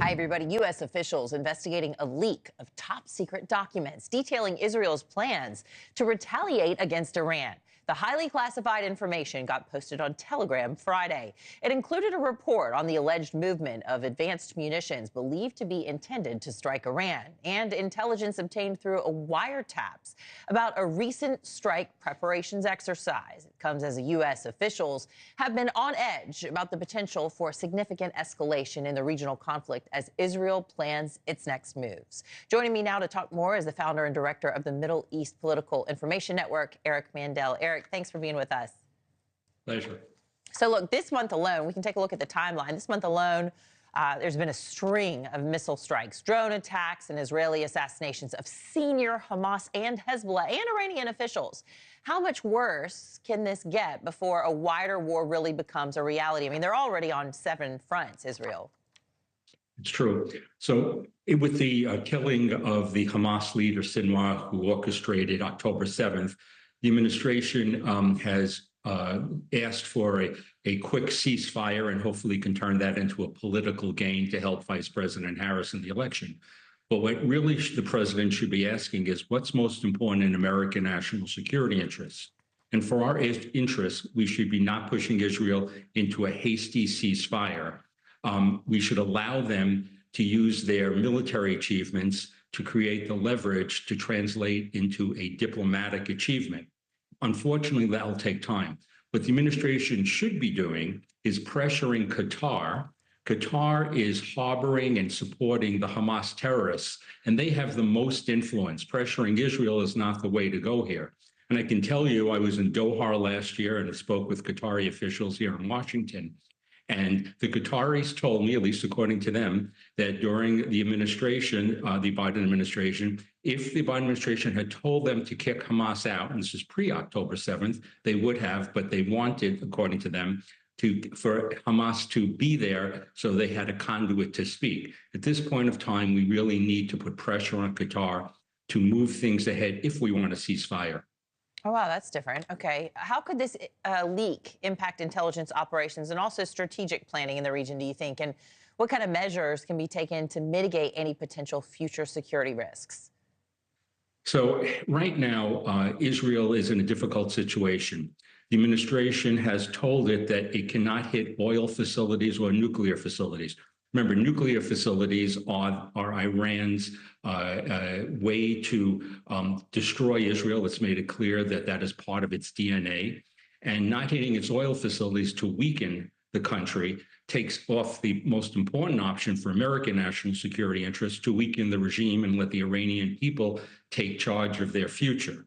Hi, everybody. U.S. officials investigating a leak of top secret documents detailing Israel's plans to retaliate against Iran. The highly classified information got posted on Telegram Friday. It included a report on the alleged movement of advanced munitions believed to be intended to strike Iran and intelligence obtained through a wiretaps about a recent strike preparations exercise. It comes as U.S. officials have been on edge about the potential for significant escalation in the regional conflict as Israel plans its next moves. Joining me now to talk more is the founder and director of the Middle East Political Information Network, Eric Mandel. Eric, thanks for being with us. Pleasure. So look, this month alone, we can take a look at the timeline. This month alone, there's been a string of missile strikes, drone attacks, and Israeli assassinations of senior Hamas and Hezbollah and Iranian officials. How much worse can this get before a wider war really becomes a reality? I mean, they're already on 7 fronts, Israel. It's true. So with the killing of the Hamas leader, Sinwar, who orchestrated October 7th, the administration has asked for a quick ceasefire and hopefully can turn that into a political gain to help Vice President Harris in the election. But what really the president should be asking is what's most important in American national security interests. And for our interests, we should be not pushing Israel into a hasty ceasefire. We should allow them to use their military achievements to create the leverage to translate into a diplomatic achievement. Unfortunately, that'll take time. What the administration should be doing is pressuring Qatar. Qatar is harboring and supporting the Hamas terrorists, and they have the most influence. Pressuring Israel is not the way to go here. And I can tell you, I was in Doha last year and I spoke with Qatari officials here in Washington. And the Qataris told me, at least according to them, that during the administration, the Biden administration, if the Biden administration had told them to kick Hamas out, and this is pre-October 7th, they would have, but they wanted, according to them, for Hamas to be there so they had a conduit to speak. At this point of time, we really need to put pressure on Qatar to move things ahead if we want a ceasefire. Oh, wow, that's different. Okay. How could this leak impact intelligence operations and also strategic planning in the region, do you think? And what kind of measures can be taken to mitigate any potential future security risks? So right now, Israel is in a difficult situation. The administration has told it that it cannot hit oil facilities or nuclear facilities. Remember, nuclear facilities are Iran's way to destroy Israel. It's made it clear that that is part of its DNA. And not hitting its oil facilities to weaken the country takes off the most important option for American national security interests to weaken the regime and let the Iranian people take charge of their future.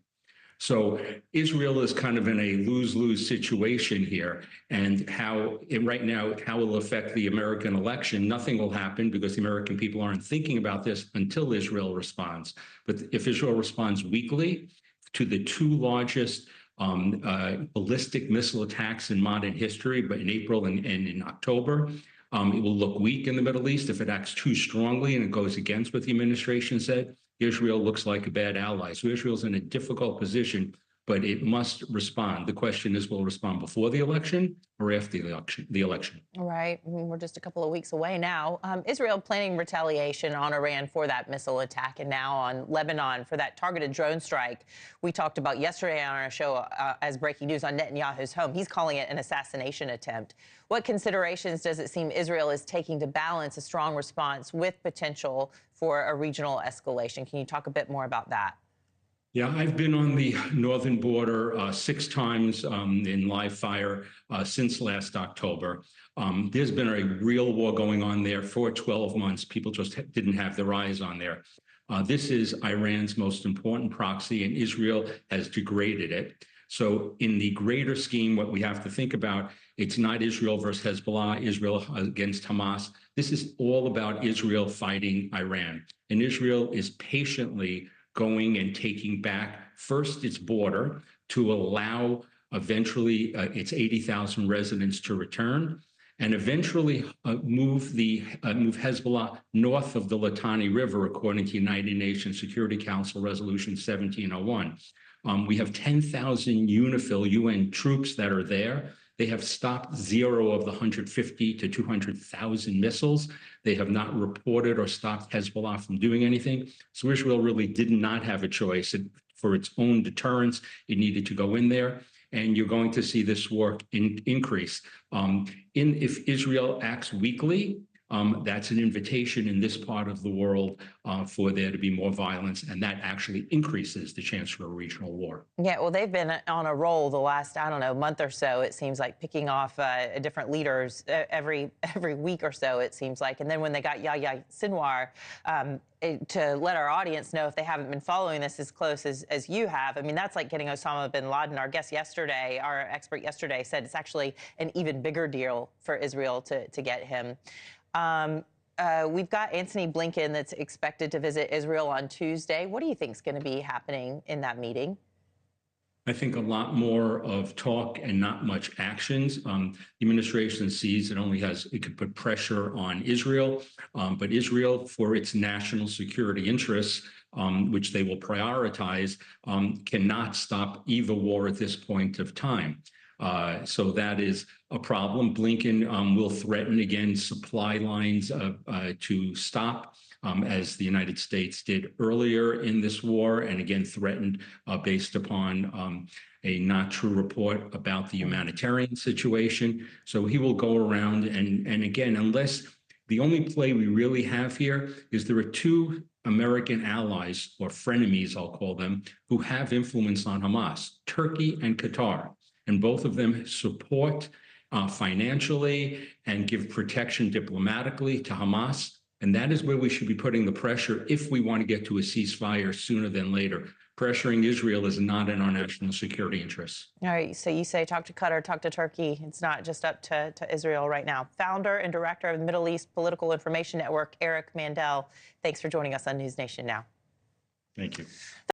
So Israel is kind of in a lose-lose situation here, and right now, how it will affect the American election, nothing will happen because the American people aren't thinking about this until Israel responds. But if Israel responds weakly to the 2 largest ballistic missile attacks in modern history, but in April and in October, it will look weak in the Middle East. If it acts too strongly and it goes against what the administration said, Israel looks like a bad ally. So Israel's in a difficult position, but it must respond. The question is, will it respond before the election or after the election? Right. I mean, we're just a couple of weeks away now. Israel planning retaliation on Iran for that missile attack and now on Lebanon for that targeted drone strike we talked about yesterday on our show as breaking news on Netanyahu's home. He's calling it an assassination attempt. What considerations does it seem Israel is taking to balance a strong response with potential for a regional escalation? Can you talk a bit more about that? Yeah, I've been on the northern border 6 times in live fire since last October. There's been a real war going on there for 12 months. People just didn't have their eyes on there. This is Iran's most important proxy, and Israel has degraded it. So in the greater scheme, what we have to think about, it's not Israel versus Hezbollah, Israel against Hamas. This is all about Israel fighting Iran. And Israel is patiently going and taking back first its border to allow eventually its 80,000 residents to return, and eventually move Hezbollah north of the Litani River, according to United Nations Security Council Resolution 1701. We have 10,000 UNIFIL UN troops that are there. They have stopped 0 of the 150 to 200,000 missiles. They have not reported or stopped Hezbollah from doing anything. So Israel really did not have a choice. For its own deterrence, it needed to go in there. And you're going to see this war increase. If Israel acts weakly, that's an invitation in this part of the world for there to be more violence, and that actually increases the chance for a regional war. Yeah, well, they've been on a roll the last, I don't know, month or so. It seems like picking off different leaders every week or so, it seems like. And then when they got Yahya Sinwar, to let our audience know, if they haven't been following this as close as you have, I mean, that's like getting Osama bin Laden. Our guest yesterday, our expert yesterday, said it's actually an even bigger deal for Israel to get him. We've got Antony Blinken that's expected to visit Israel on Tuesday. What do you think is going to be happening in that meeting? I think a lot more of talk and not much actions. The administration sees it could put pressure on Israel, but Israel, for its national security interests, which they will prioritize, cannot stop either war at this point of time. So that is a problem. Blinken will threaten again supply lines to stop, as the United States did earlier in this war, and again threatened based upon a not true report about the humanitarian situation. So he will go around and again, unless the only play we really have here is there are 2 American allies, or frenemies, I'll call them, who have influence on Hamas, Turkey and Qatar. And both of them support financially and give protection diplomatically to Hamas. And that is where we should be putting the pressure if we want to get to a ceasefire sooner than later. Pressuring Israel is not in our national security interests. All right, so you say talk to Qatar, talk to Turkey. It's not just up to Israel right now. Founder and director of the Middle East Political Information Network, Eric Mandel, thanks for joining us on News Nation Now. Thank you.